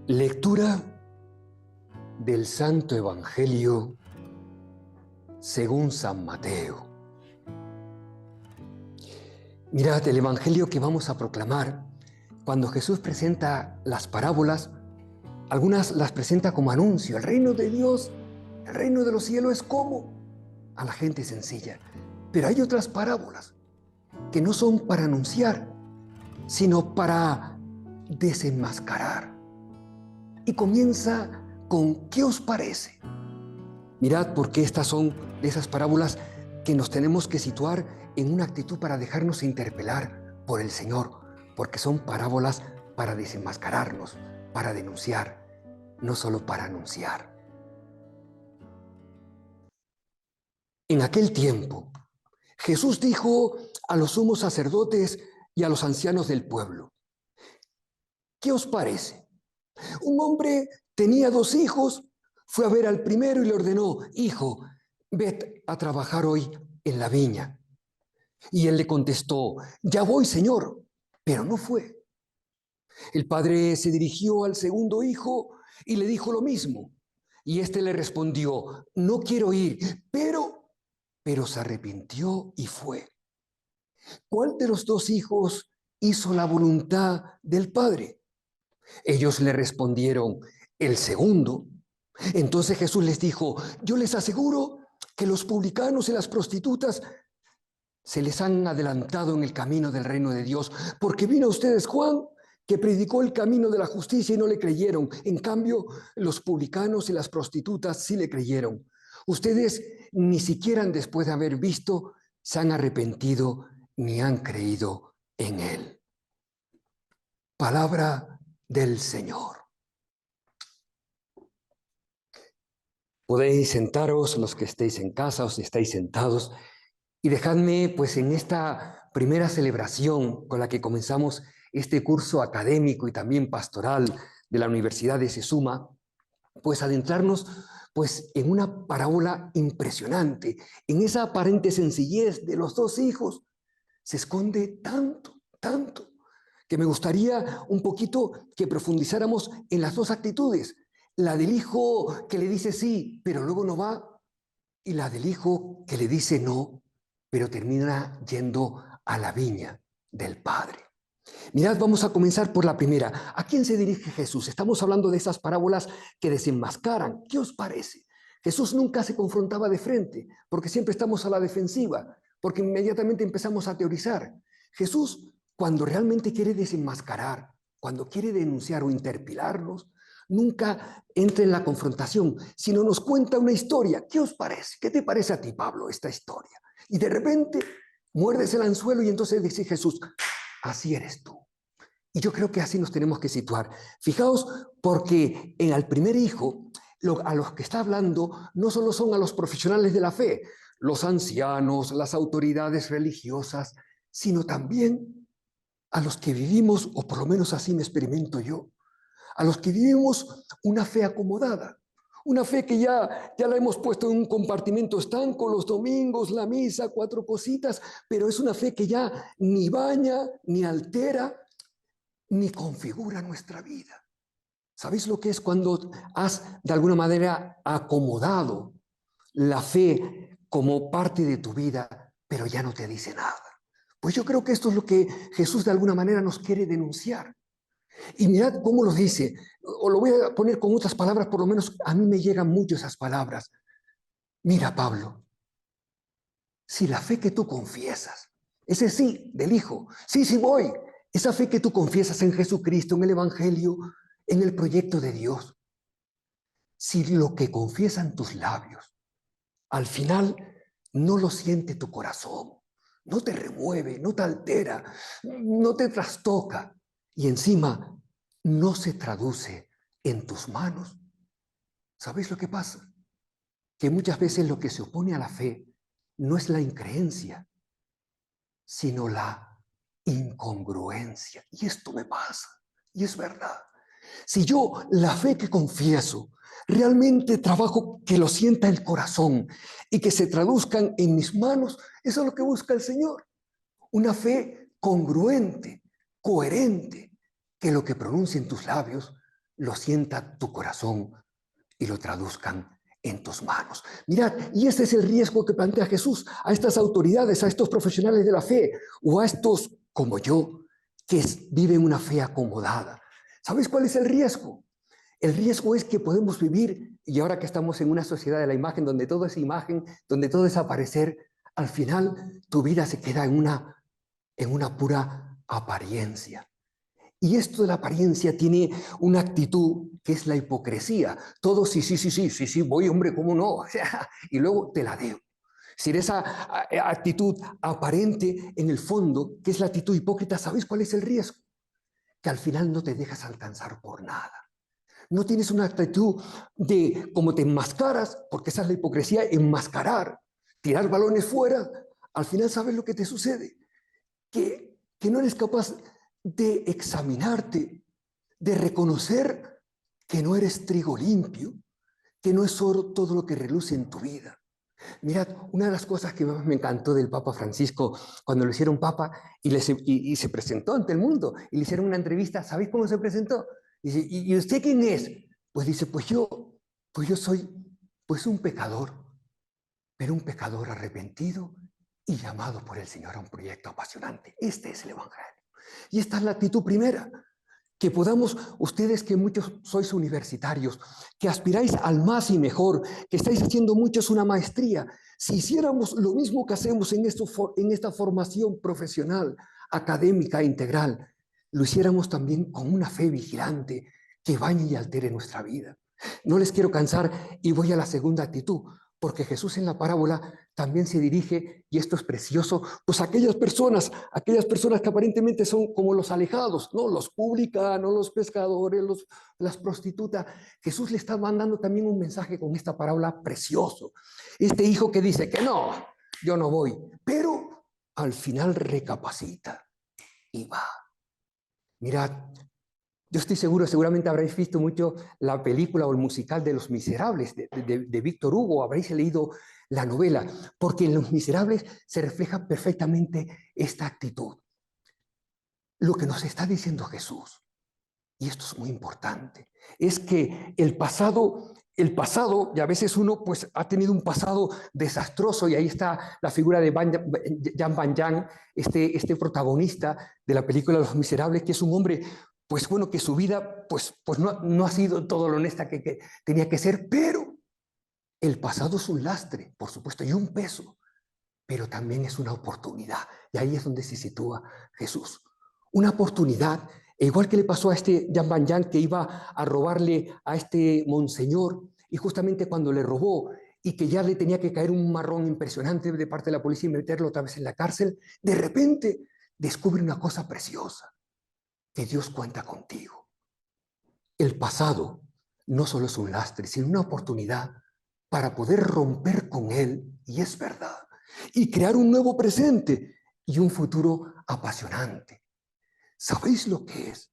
Lectura del Santo Evangelio según San Mateo. Mirad, el Evangelio que vamos a proclamar, cuando Jesús presenta las parábolas, algunas las presenta como anuncio. El reino de Dios, el reino de los cielos es como a la gente sencilla. Pero hay otras parábolas que no son para anunciar, sino para desenmascarar. Y comienza con ¿qué os parece? Mirad, porque estas son de esas parábolas que nos tenemos que situar en una actitud para dejarnos interpelar por el Señor, porque son parábolas para desenmascararnos, para denunciar, no solo para anunciar. En aquel tiempo, Jesús dijo a los sumos sacerdotes y a los ancianos del pueblo: ¿qué os parece? Un hombre tenía 2 hijos, fue a ver al primero y le ordenó: hijo, ved a trabajar hoy en la viña. Y él le contestó: ya voy, señor, pero no fue. El padre se dirigió al segundo hijo y le dijo lo mismo. Y éste le respondió: no quiero ir, pero se arrepintió y fue. ¿Cuál de los 2 hijos hizo la voluntad del padre? Ellos le respondieron: el segundo. Entonces Jesús les dijo: yo les aseguro que los publicanos y las prostitutas se les han adelantado en el camino del reino de Dios, porque vino a ustedes Juan, que predicó el camino de la justicia y no le creyeron. En cambio, los publicanos y las prostitutas sí le creyeron. Ustedes ni siquiera después de haber visto se han arrepentido ni han creído en él. Palabra del Señor. Podéis sentaros, los que estéis en casa o si estáis sentados, y dejadme, pues, en esta primera celebración con la que comenzamos este curso académico y también pastoral de la Universidad de Sesuma, pues adentrarnos, pues, en una parábola impresionante. En esa aparente sencillez de los 2 hijos se esconde tanto, que me gustaría un poquito que profundizáramos en las 2 actitudes. La del hijo que le dice sí, pero luego no va, y la del hijo que le dice no, pero termina yendo a la viña del Padre. Mirad, vamos a comenzar por la primera. ¿A quién se dirige Jesús? Estamos hablando de esas parábolas que desenmascaran. ¿Qué os parece? Jesús nunca se confrontaba de frente, porque siempre estamos a la defensiva, porque inmediatamente empezamos a teorizar. Jesús, cuando realmente quiere desenmascarar, cuando quiere denunciar o interpelarnos, nunca entra en la confrontación, sino nos cuenta una historia. ¿Qué os parece? ¿Qué te parece a ti, Pablo, esta historia? Y de repente muerdes el anzuelo y entonces dice Jesús: así eres tú. Y yo creo que así nos tenemos que situar. Fijaos, porque en el primer hijo, a los que está hablando no solo son a los profesionales de la fe, los ancianos, las autoridades religiosas, sino también a los que vivimos, o por lo menos así me experimento yo, a los que vivimos una fe acomodada, una fe que ya la hemos puesto en un compartimento estanco, los domingos, la misa, 4 cositas, pero es una fe que ya ni baña, ni altera, ni configura nuestra vida. ¿Sabéis lo que es cuando has de alguna manera acomodado la fe como parte de tu vida, pero ya no te dice nada? Pues yo creo que esto es lo que Jesús de alguna manera nos quiere denunciar. Y mirad cómo lo dice, o lo voy a poner con otras palabras, por lo menos a mí me llegan mucho esas palabras. Mira, Pablo, si la fe que tú confiesas, ese sí del Hijo, sí voy, esa fe que tú confiesas en Jesucristo, en el Evangelio, en el proyecto de Dios, si lo que confiesan tus labios, al final no lo siente tu corazón, no te remueve, no te altera, no te trastoca, y encima no se traduce en tus manos, ¿sabéis lo que pasa? Que muchas veces lo que se opone a la fe no es la increencia, sino la incongruencia. Y esto me pasa, y es verdad. Si yo la fe que confieso, realmente trabajo que lo sienta el corazón y que se traduzcan en mis manos, eso es lo que busca el Señor. Una fe congruente, coherente, que lo que pronuncien tus labios lo sienta tu corazón y lo traduzcan en tus manos. Mirad, y este es el riesgo que plantea Jesús a estas autoridades, a estos profesionales de la fe, o a estos como yo, que viven una fe acomodada. ¿Sabes cuál es el riesgo? El riesgo es que podemos vivir, y ahora que estamos en una sociedad de la imagen, donde todo es imagen, donde todo es aparecer, al final tu vida se queda en una pura apariencia. Y esto de la apariencia tiene una actitud que es la hipocresía. Todo sí, sí, sí, sí, sí, sí, voy, hombre, ¿cómo no? Y luego te la debo. Si en esa actitud aparente, en el fondo, que es la actitud hipócrita, ¿sabes cuál es el riesgo? Que al final no te dejas alcanzar por nada. No tienes una actitud de como te enmascaras, porque esa es la hipocresía, enmascarar, tirar balones fuera. Al final, ¿sabes lo que te sucede? Que no eres capaz de examinarte, de reconocer que no eres trigo limpio, que no es oro todo lo que reluce en tu vida. Mirad, una de las cosas que más me encantó del Papa Francisco cuando lo hicieron Papa y se presentó ante el mundo y le hicieron una entrevista, ¿sabéis cómo se presentó? Y dice, ¿y usted quién es? Pues dice, pues yo soy pues un pecador, pero un pecador arrepentido y llamado por el Señor a un proyecto apasionante. Este es el Evangelio. Y esta es la actitud primera, que podamos, ustedes que muchos sois universitarios, que aspiráis al más y mejor, que estáis haciendo muchos una maestría, si hiciéramos lo mismo que hacemos en esta formación profesional, académica e integral, lo hiciéramos también con una fe vigilante que bañe y altere nuestra vida. No les quiero cansar y voy a la segunda actitud, porque Jesús en la parábola también se dirige, y esto es precioso, pues a aquellas personas que aparentemente son como los alejados, ¿no? Los publicanos, los pescadores, las prostitutas. Jesús le está mandando también un mensaje con esta parábola precioso. Este hijo que dice que no, yo no voy, pero al final recapacita y va. Mirad, yo estoy seguro, seguramente habréis visto mucho la película o el musical de Los Miserables de Víctor Hugo, habréis leído la novela, porque en Los Miserables se refleja perfectamente esta actitud. Lo que nos está diciendo Jesús, y esto es muy importante, es que el pasado, y a veces uno pues ha tenido un pasado desastroso, y ahí está la figura de Jan Valjean, este protagonista de la película Los Miserables, que es un hombre pues bueno, que su vida pues no ha sido todo lo honesta que tenía que ser, pero el pasado es un lastre, por supuesto, y un peso, pero también es una oportunidad, y ahí es donde se sitúa Jesús. Una oportunidad, igual que le pasó a este Jan Valjean que iba a robarle a este monseñor, y justamente cuando le robó y que ya le tenía que caer un marrón impresionante de parte de la policía y meterlo otra vez en la cárcel, de repente descubre una cosa preciosa, que Dios cuenta contigo. El pasado no solo es un lastre, sino una oportunidad para poder romper con él, y es verdad, y crear un nuevo presente y un futuro apasionante. ¿Sabéis lo que es?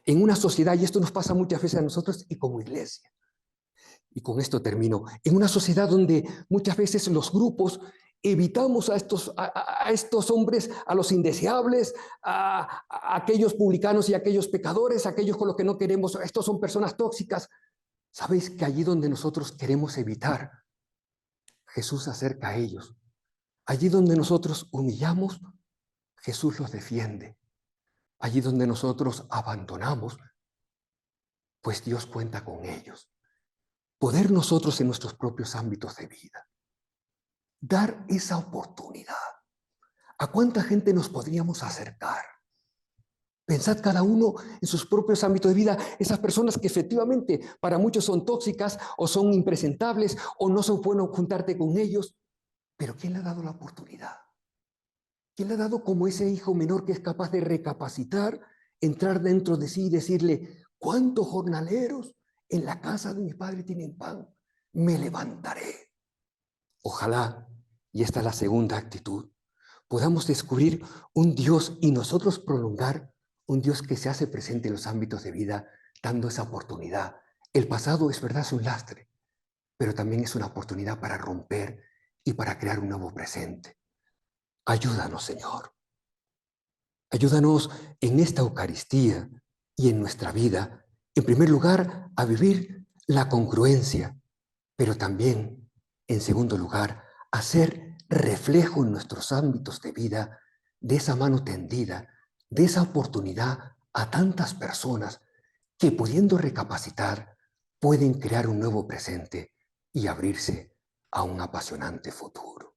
En una sociedad, y esto nos pasa muchas veces a nosotros y como iglesia, y con esto termino, en una sociedad donde muchas veces los grupos evitamos a estos hombres, a los indeseables, a aquellos publicanos y a aquellos pecadores, a aquellos con los que no queremos, estos son personas tóxicas. ¿Sabéis que allí donde nosotros queremos evitar, Jesús se acerca a ellos? Allí donde nosotros humillamos, Jesús los defiende. Allí donde nosotros abandonamos, pues Dios cuenta con ellos. Poder nosotros en nuestros propios ámbitos de vida dar esa oportunidad. ¿A cuánta gente nos podríamos acercar? Pensad cada uno en sus propios ámbitos de vida, esas personas que efectivamente para muchos son tóxicas o son impresentables o no son buenos juntarte con ellos, pero ¿quién le ha dado la oportunidad? ¿Quién le ha dado como ese hijo menor que es capaz de recapacitar, entrar dentro de sí y decirle, ¿cuántos jornaleros en la casa de mi padre tienen pan? Me levantaré. Ojalá, y esta es la segunda actitud, podamos descubrir un Dios y nosotros prolongar un Dios que se hace presente en los ámbitos de vida, dando esa oportunidad. El pasado es verdad, es un lastre, pero también es una oportunidad para romper y para crear un nuevo presente. Ayúdanos, Señor. Ayúdanos en esta Eucaristía y en nuestra vida En primer lugar, a vivir la congruencia, pero también, en segundo lugar, a ser reflejo en nuestros ámbitos de vida de esa mano tendida, de esa oportunidad a tantas personas que, pudiendo recapacitar, pueden crear un nuevo presente y abrirse a un apasionante futuro.